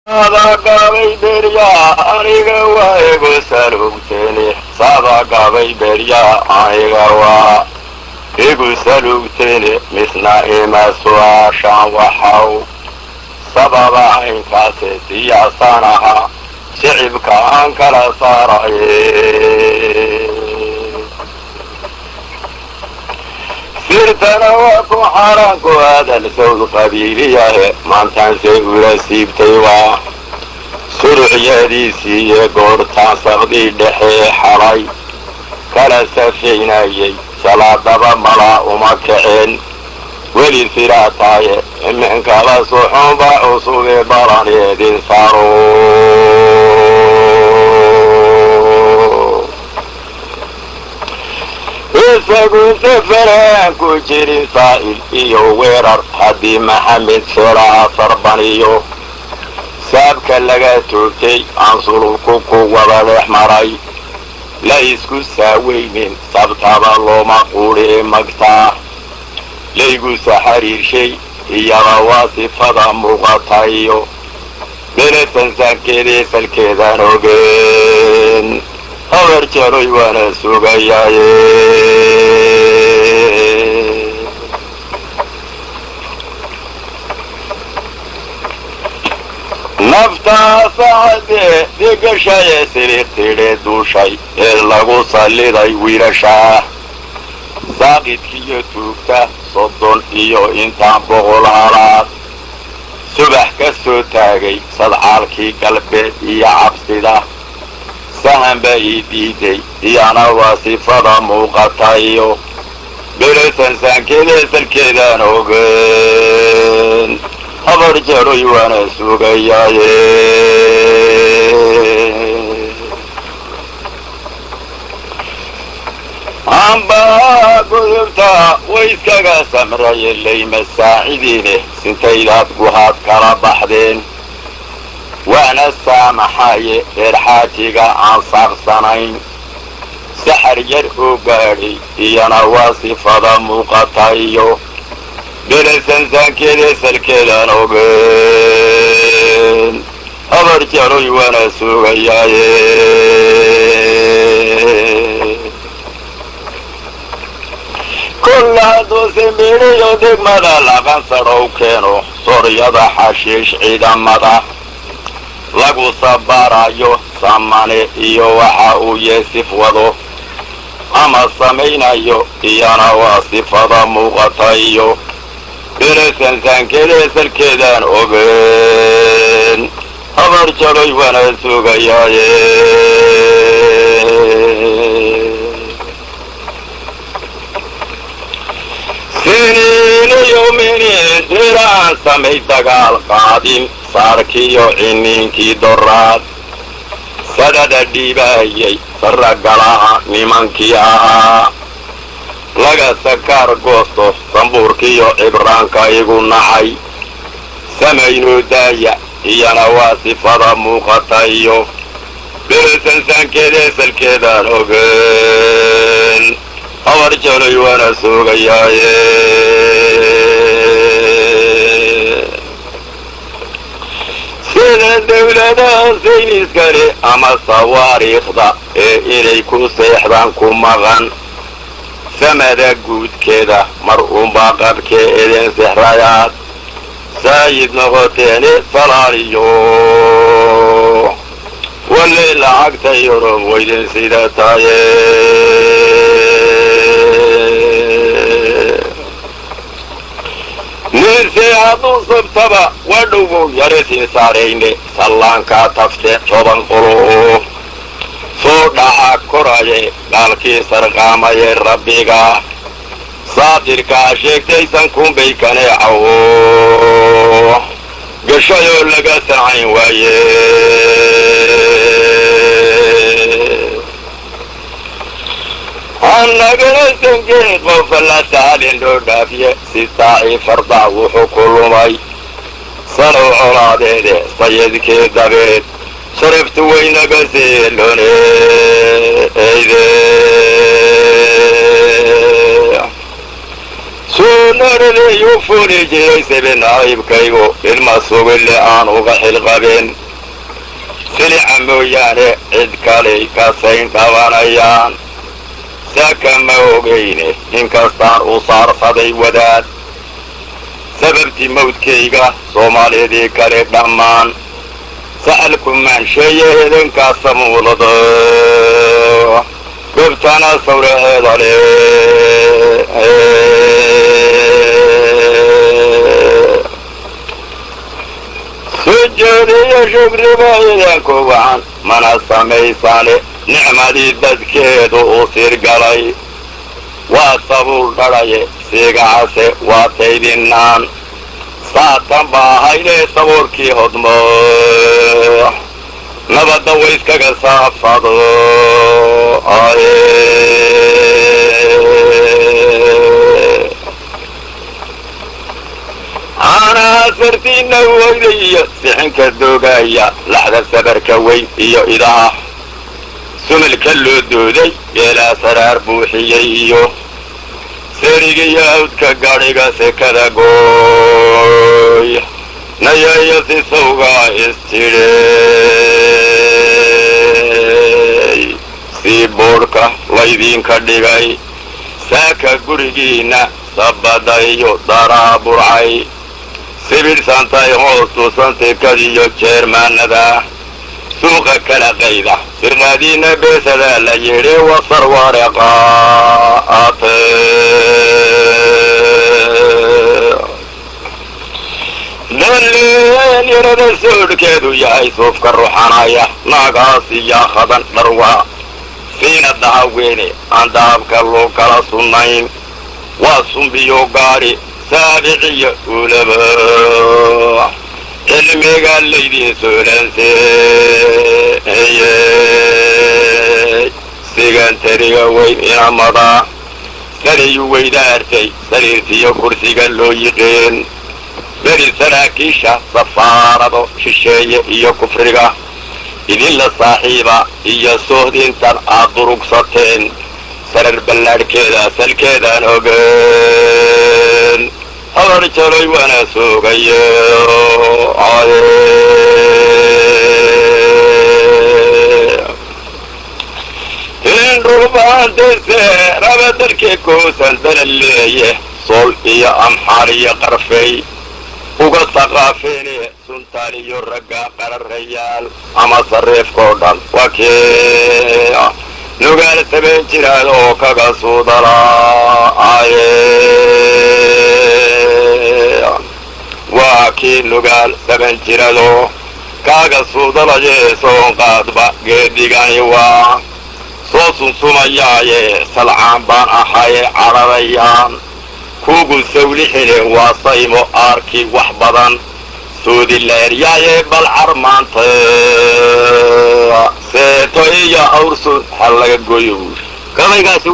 هذا قابي بريا أنيقا وإيقو سلوكتني هذا قابي بريا أنيقا وإيقو سلوكتني مثنا إما سواشا وحاو سبب عين كاسيتي أصانها شعبك أنك لصارعي سيرتنا وكو حرانكو هذا السوق قبيليه ما تنسي ولا سيبتيوا سرعي ديسي قورتان صغدي لحي حراي كلا سفيناي صلاة دبا ملا ومكعين ولي سيراتاي من كلا صحون بعصوب براني دين صارو isagu safaraan ku jirin saa'il iyo weerar haddii maxamed soraa farbaniyo saabka laga toogtay aan sulubku ku wada dhex maray la isku saaweynin sabtaba looma quudhee magtaa laygu saxariirshay iyada waa sifada muuqatayo belesansaankeedii salkeedaan ogeen habar jaroy waana sugayaaye naftaa saacadee dhigashaye siriqtidhee duushay ee lagu salliday wiilashaa saaqidkiiyo tuugta 30 iyo intaan 100 halaad subax ka soo taagay sadcaalkii galbeed iyo cabsida sahan baa ii diiday iyana waa sifada muuqatayo belesansaankeeda salkeedaan ogeen habar jaroy waana sugayaaye amba gudubta wayskaga samraye layma saacidiine sintaydaad guhaad kala baxdeen waana saamaxaye reer xaajiga aan saaqsanayn saxar yar oo gaadhay iyana waa sifada muuqatayo belesansaankeeda salkeedaan ogeen habar jaroy waana sugayaaye kulla hadduu simidhiyo degmada laban sadhow keeno soryada xashiish ciidamada lagu sabaarayo samane iyo waxa uu yeesif wado ama samaynayo iyana waa sifada muuqatayo belesansaankeeda salkeedaan ogeen habar jaroy waana sugayaaye siniinayo miniin diraan samay dagaal qaadin saarkiiyo ciniinkii doraad sadada dhiibaayay sarragalaha nimankii ahaa laga sakaar goosto sambuurkiiyo cibraanka igu nacay samaynoo daaya iyana waa sifada muuqatayo belesansaankeeda salkeedaan ogeen habar jaroy waana sugayaaye sida dawladaha sayniskale ama sawaariikhda ee inay ku seexdaan ku maqan samada guudkeeda mar unbaa qabkee idin sixrayaad saayid noqoteene salaaliyo wallay lacagta yurub waydin sida taaye ninse hadduu sabtaba wadhowgow yarisii saarayne sallaankaa tafte 10 qolo soo dhaca koraye gaalkii sarqaamaye rabbiga saatirkaa sheegtaysan kunbay kaneecawo gashayoo laga sacayn waaye annagana sangeen qofa la taalin loo dhaafiye si saacii farda wuxuu ku lumay sanow colaadeede sayidkii dabeed sharaftu waynaga seelone eyde suunarade yu fuuli jiray sebe naayibkaygu ilma sugille aan uga xilqabeen silica mooyaane cid kaley kasayn qabanayaan saaka ma ogeyne inkastaan u saarsaday wadaad sababtii mawdkayga soomaalidii kale dhammaan sa'alku maansheeye idinkaasa muulado gobtana sawraceeda le sujuudiyo shukriba idinku wacan mana samaysane nicmadii dadkeedu u sirgalay waa sabuul dhalaye sigacase waa taydinaan saatan baa haydee sabuurkii hodmo nabadda wayskaga saafado caanaha sartiinna weyda iyo sixinka doogaya laxda sabarka weyn iyo idaha sumalka loo dooday geelaa saraar buuxiyey iyo serigiyo awdka gadhiga sekada gooy nayayo si sawgaa istidhay sii boodhka laydinka dhigay saaka gurigiinna sabada iyo daraa burcay sibidhsantay hoos tuusan sekadiyo jeermaanada suuqa kala qayda sirnaadiina beesadaa la yidhi wasar wareeqaate dhalleen yarada soodhkeedu yahay suufka ruxanaya naagaas iyo khadan dharwaa siina dahaweene aan dahabka loo kala sunnayn waa sumbiyo gaadhi saabiciyo ulaba cilmiga laydin soolanseeyey sigantariga weyn inamadaa sariyu weydaartay sariirtiyo kursiga loo yiqiin beri saraakiisha safaarado shisheeye iyo kufriga idinla saaxiiba iyo sohdintan aad durugsateen sarar ballaadhkeeda salkeedaan ogeen habar jalay waana soogaye indhulbaantese raba dalkee koosan dalaleeye sool iyo amxaar iyo qarfay uga saqaafeene suntaan iyo ragga qararayaal ama sarreefkao dhan waa kee nugaal taben jiraad oo kaga suudalaaye waa kii nugaal taben jiradoo kaaga suudalaye soon qaadba geedigani waa soo sunsumayaaye salcaan baan ahaye cararayaan kuugu sawlixine waa saymo aarkii wax badan suudileeryaaye balcar maanta seeto iyo awrsun ha laga gooyo gabaygaasi